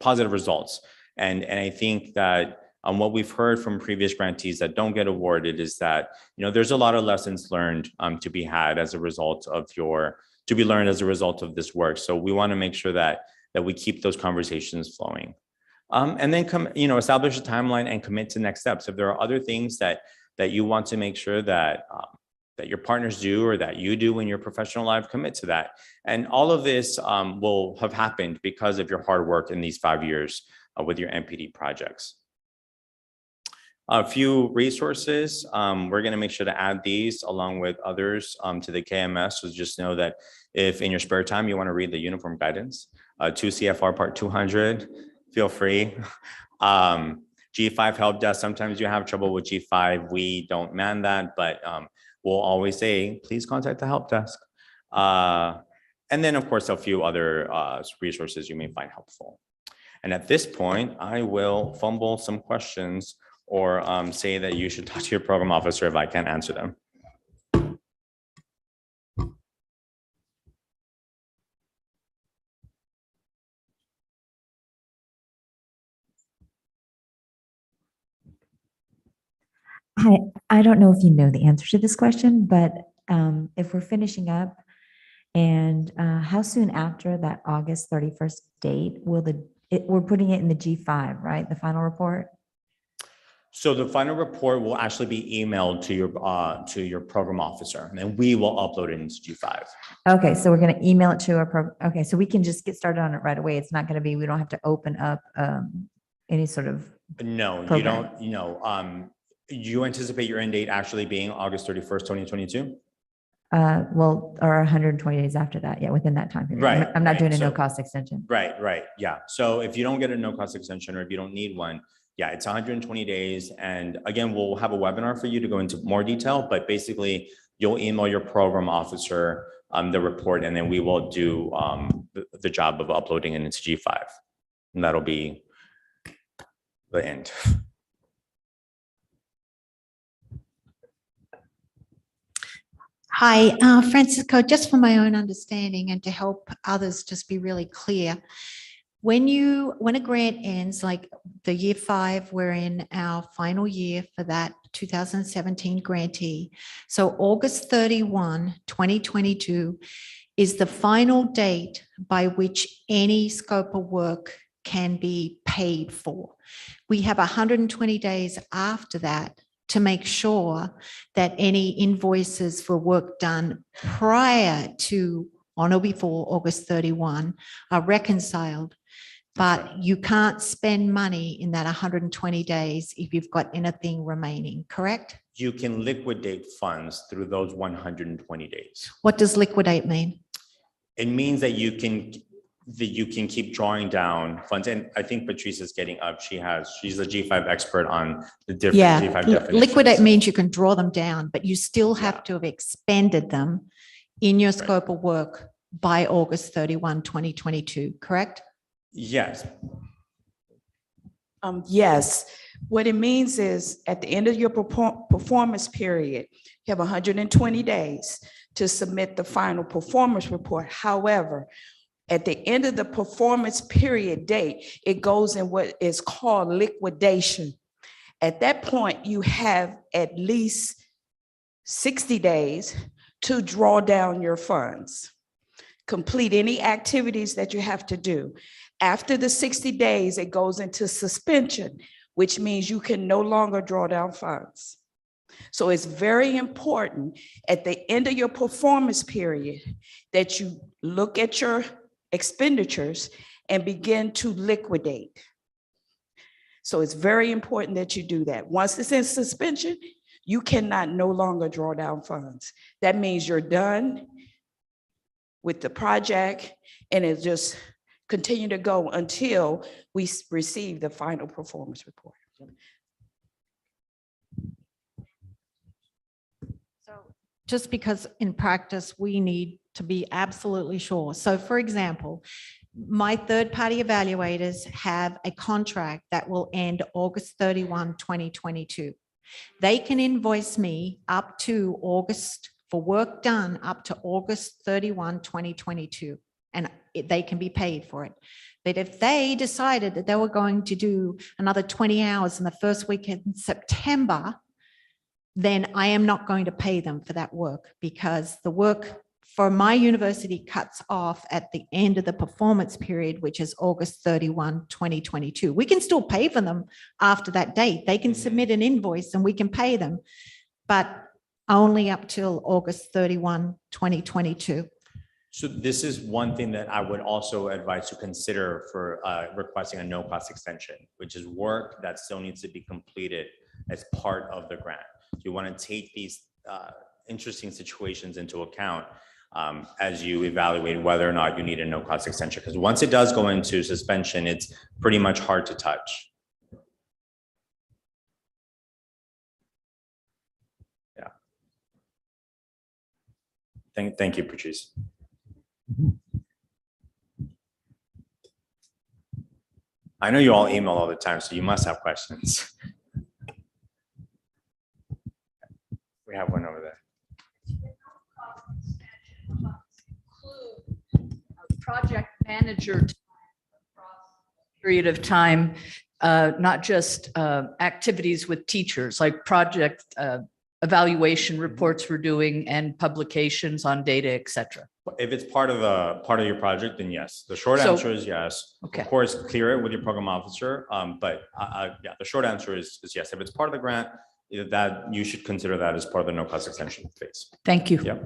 positive results. And I think that what we've heard from previous grantees that don't get awarded is that, there's a lot of lessons learned to be had as a result of this work. So we want to make sure that we keep those conversations flowing. And then establish a timeline and commit to next steps. If there are other things that you want to make sure that your partners do or that you do in your professional life, commit to that. And all of this will have happened because of your hard work in these 5 years with your NPD projects. A few resources, we're going to make sure to add these along with others to the KMS. So just know that if in your spare time you want to read the uniform guidance, 2 CFR part 200, feel free. G5 help desk, sometimes you have trouble with G5. We don't man that, but we'll always say, please contact the help desk. And then of course, a few other resources you may find helpful. And at this point, I will fumble some questions or say that you should talk to your program officer if I can't answer them. I don't know if you know the answer to this question, but if we're finishing up, and how soon after that August 31st date will we're putting it in the G5, right? The final report? So the final report will actually be emailed to your program officer, and then we will upload it into G5. Okay, so we're going to email it to our program. Okay, so we can just get started on it right away. It's not going to be, we don't have to open up any sort of. No, program. You don't, you anticipate your end date actually being August 31st, 2022? Well, or 120 days after that. Yeah, within that time period. Right. I'm not doing a So, no cost extension. Right. Yeah. So if you don't get a no cost extension or if you don't need one, yeah, it's 120 days. And again, we'll have a webinar for you to go into more detail, but basically you'll email your program officer the report, and then we will do the job of uploading it into G5. And that'll be the end. Hi, Francisco, just for my own understanding and to help others just be really clear, when a grant ends, like the year 5, we're in our final year for that 2017 grantee. So August 31, 2022 is the final date by which any scope of work can be paid for. We have 120 days after that to make sure that any invoices for work done prior to on or before August 31 are reconciled. But you can't spend money in that 120 days if you've got anything remaining, correct? You can liquidate funds through those 120 days. What does liquidate mean? It means that you can keep drawing down funds. And I think Patrice is getting up. She's a G5 expert on the different Yeah, G5 definitions. liquidate means you can draw them down, but you still have to have expended them in your scope of work by August 31, 2022, correct? Yes. Yes, what it means is at the end of your performance period, you have 120 days to submit the final performance report. However, at the end of the performance period date, it goes in what is called liquidation. At that point, you have at least 60 days to draw down your funds, complete any activities that you have to do. After the 60 days, it goes into suspension, which means you can no longer draw down funds. So it's very important at the end of your performance period that you look at your expenditures and begin to liquidate. So it's very important that you do that. Once it's in suspension, you cannot no longer draw down funds. That means you're done with the project and it just continue to go until we receive the final performance report. So just because in practice, we need to be absolutely sure. So for example, my third-party evaluators have a contract that will end August 31, 2022. They can invoice me up to August for work done up to August 31, 2022. And they can be paid for it. But if they decided that they were going to do another 20 hours in the first week in September, then I am not going to pay them for that work because the work for my university cuts off at the end of the performance period, which is August 31, 2022. We can still pay for them after that date. They can submit an invoice and we can pay them, but only up till August 31, 2022. So this is one thing that I would also advise to consider for requesting a no-cost extension, which is work that still needs to be completed as part of the grant. You want to take these interesting situations into account as you evaluate whether or not you need a no-cost extension. Because once it does go into suspension, it's pretty much hard to touch. Yeah. Thank you, Patrice. I know you all email all the time, so you must have questions. We have one over there. Project manager period of time, not just activities with teachers, like project evaluation reports we're doing and publications on data, et cetera. If it's part of your project, then yes. The short answer is yes. Okay. Of course, clear it with your program officer. But yeah, the short answer is yes. If it's part of the grant, that you should consider that as part of the no cost extension phase. Thank you. Yeah.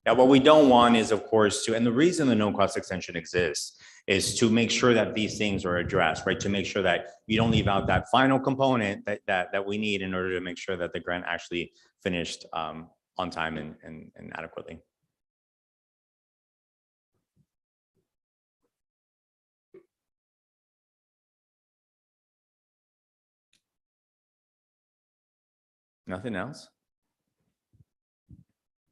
Yeah. What we don't want is, of course, and the reason the no cost extension exists is to make sure that these things are addressed, right? To make sure that you don't leave out that final component that we need in order to make sure that the grant actually finished on time and adequately. Nothing else?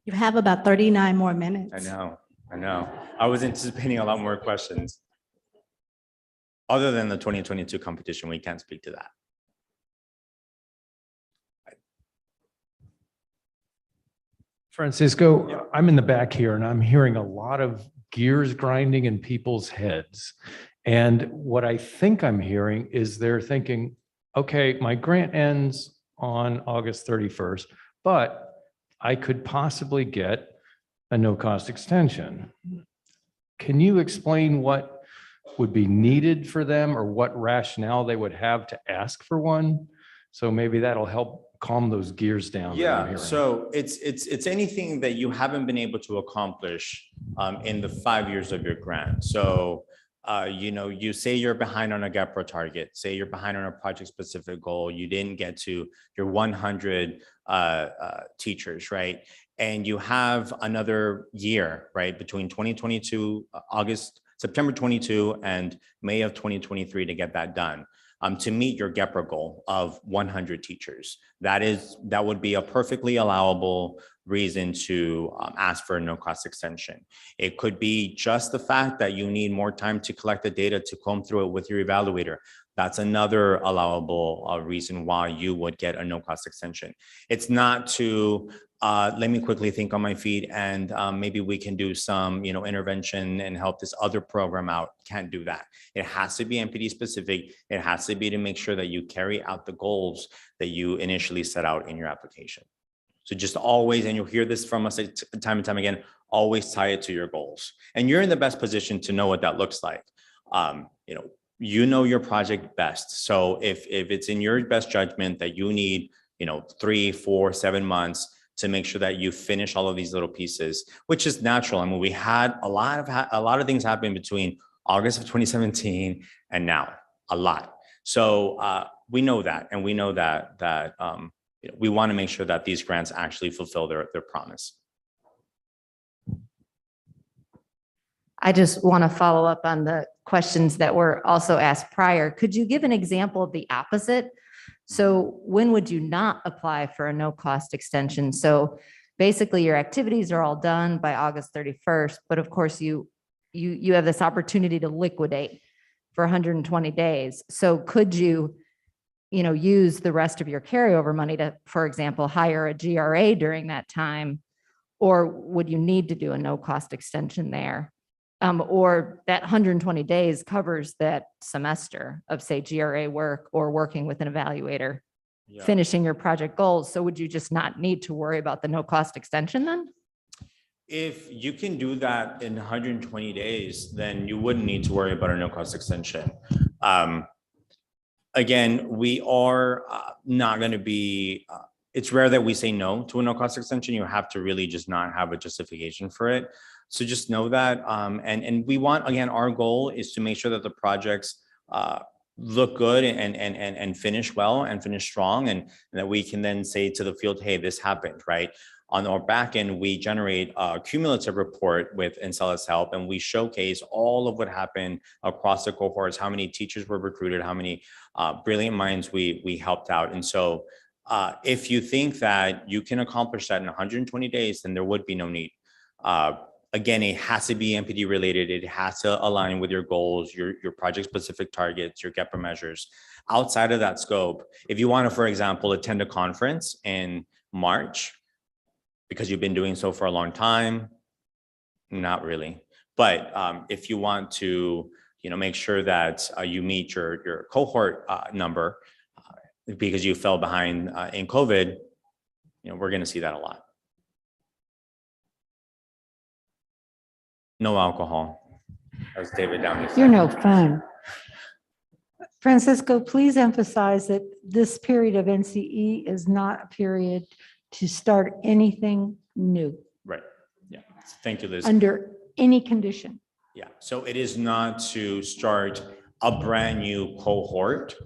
You have about 39 more minutes. I know. I was anticipating a lot more questions. Other than the 2022 competition, we can't speak to that. Francisco, I'm in the back here and I'm hearing a lot of gears grinding in people's heads. And what I think I'm hearing is they're thinking, okay, my grant ends on August 31st, but I could possibly get a no-cost extension. Can you explain what would be needed for them or what rationale they would have to ask for one. So maybe that'll help calm those gears down. that I'm Yeah, hearing. so it's anything that you haven't been able to accomplish in the 5 years of your grant. So you say you're behind on a GAPRO target, say you're behind on a project specific goal, you didn't get to your 100 teachers, right? And you have another year, right, between 2022, September 22 and May of 2023 to get that done. To meet your GEPRA goal of 100 teachers. That would be a perfectly allowable reason to ask for a no-cost extension. It could be just the fact that you need more time to collect the data to comb through it with your evaluator. That's another allowable reason why you would get a no-cost extension. It's not to let me quickly think on my feet and maybe we can do some, intervention and help this other program out. Can't do that. It has to be NPD specific. It has to be to make sure that you carry out the goals that you initially set out in your application. So just always, and you'll hear this from us time and time again, always tie it to your goals. And you're in the best position to know what that looks like. You know your project best. So if it's in your best judgment that you need, 3, 4, 7 months to make sure that you finish all of these little pieces, which is natural. I mean, we had a lot of things happen between August of 2017 and now, a lot. So we know that, and we know that we want to make sure that these grants actually fulfill their promise. I just want to follow up on the questions that were also asked prior. Could you give an example of the opposite? So when would you not apply for a no-cost extension? So basically your activities are all done by August 31st, but of course you have this opportunity to liquidate for 120 days. So could you use the rest of your carryover money to, for example, hire a GRA during that time? Or would you need to do a no-cost extension there? Or that 120 days covers that semester of, say, GRA work or working with an evaluator, finishing your project goals. So would you just not need to worry about the no-cost extension then? If you can do that in 120 days, then you wouldn't need to worry about a no-cost extension. Again, we are not going to be, it's rare that we say no to a no-cost extension. You have to really just not have a justification for it. So just know that. And we want, again, our goal is to make sure that the projects look good and finish well and finish strong, and that we can then say to the field, hey, this happened, right? On our back end, we generate a cumulative report with Encelad's help, and we showcase all of what happened across the cohorts, how many teachers were recruited, how many brilliant minds we helped out. And so if you think that you can accomplish that in 120 days, then there would be no need. Again, it has to be NPD related. It has to align with your goals, your project specific targets, your GEPRA measures. Outside of that scope, if you want to, for example, attend a conference in March, because you've been doing so for a long time, not really. But if you want to, make sure that you meet your cohort number because you fell behind in COVID, we're going to see that a lot. No alcohol, as David Downey said. You're no fun. Francisco, please emphasize that this period of NCE is not a period to start anything new. Right. Yeah. Thank you, Liz. Under any condition. Yeah. So it is not to start a brand new cohort.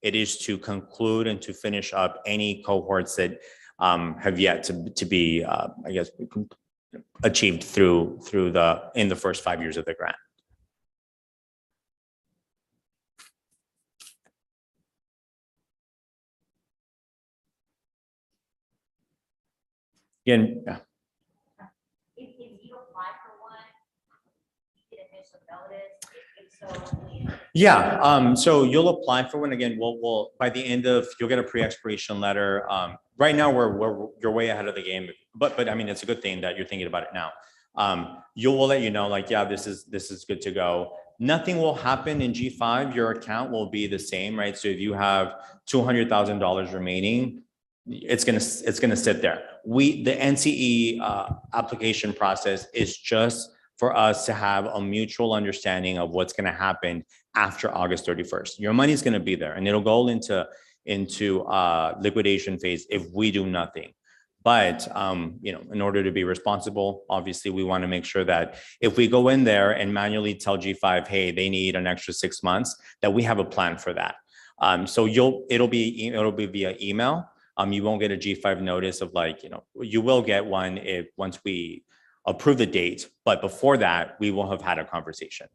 It is to conclude and to finish up any cohorts that have yet to be, achieved in the first 5 years of the grant. Again, yeah. If you apply for one, you get initial notice. Yeah, so you'll apply for one again. We'll by the end of, you'll get a pre-expiration letter. Right now you're way ahead of the game, but I mean, it's a good thing that you're thinking about it now. We'll let you know, like, yeah, this is good to go. Nothing will happen in G5. Your account will be the same, right? So if you have $200,000 remaining, it's gonna sit there. The NCE application process is just for us to have a mutual understanding of what's going to happen after August 31st. Your money's going to be there and it'll go into liquidation phase if we do nothing. But, in order to be responsible, obviously, we want to make sure that if we go in there and manually tell G5, hey, they need an extra 6 months, that we have a plan for that. So it'll be via email. You won't get a G5 notice of you will get one once we approve the date, but before that, we will have had a conversation.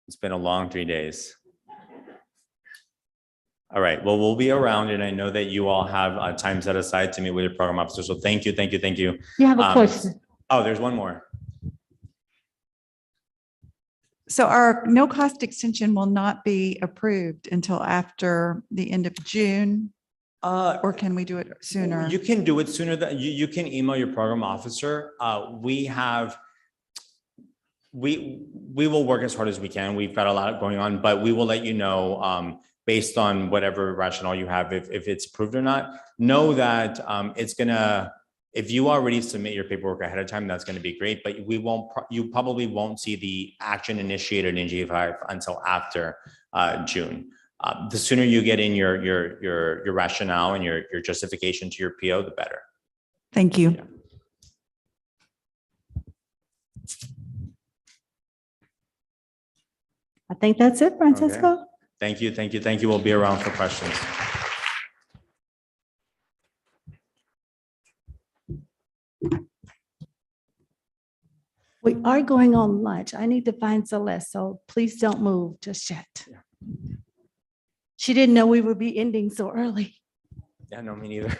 It's been a long 3 days. All right, well, we'll be around and I know that you all have time set aside to meet with your program officer. So thank you. You have a question. Oh, there's one more. So our no cost extension will not be approved until after the end of June, or can we do it sooner? You can do it sooner. You can email your program officer. We will work as hard as we can. We've got a lot going on, but we will let you know based on whatever rationale you have, if it's approved or not. Know that if you already submit your paperwork ahead of time, that's going to be great, but you probably won't see the action initiated in G5 until after June. The sooner you get in your rationale and your justification to your PO, the better. Thank you. Yeah. I think that's it, Francisco. Thank you. We'll be around for questions. We are going on lunch. I need to find Celeste, so please don't move just yet. She didn't know we would be ending so early. Yeah, no, me neither.